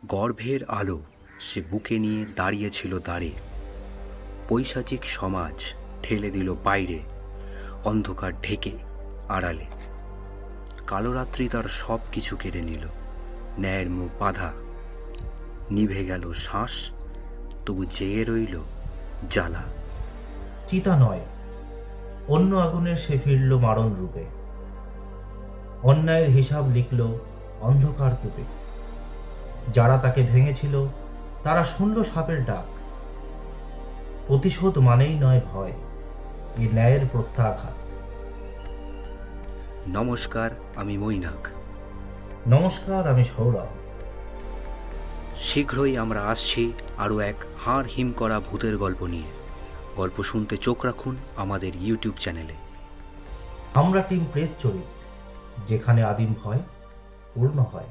গর্ভের আলো সে বুকে নিয়ে দাঁড়িয়েছিল দাঁড়ে। পৈশাচিক সমাজ ঠেলে দিল বাইরে, অন্ধকার ঢেকে আড়ালে। কালো রাত্রি তার সব কিছু কেড়ে নিল, ন্যায়ের মুখ বাঁধা। নিভে গেল শ্বাস, তবু জেগে রইল জ্বালা। চিতা নয়, অন্য আগুনের সে ফিরল মারণ রূপে। অন্যায়ের হিসাব লিখল অন্ধকার কূপে। যারা তাকে ভেঙেছিল তারা শুনল সাপের ডাক। প্রতিশোধ মানেই নয় ভয়, এ ন্যায়ের প্রত্যাঘাত। নমস্কার, আমি মৈনাক। নমস্কার, আমি সৌরভ। শীঘ্রই আমরা আসছি আরও এক হাড় হিম করা ভূতের গল্প নিয়ে। গল্প শুনতে চোখ রাখুন আমাদের ইউটিউব চ্যানেলে। আমরা টিম প্রেত চরিত, যেখানে আদিম ভয় পূর্ণ হয়।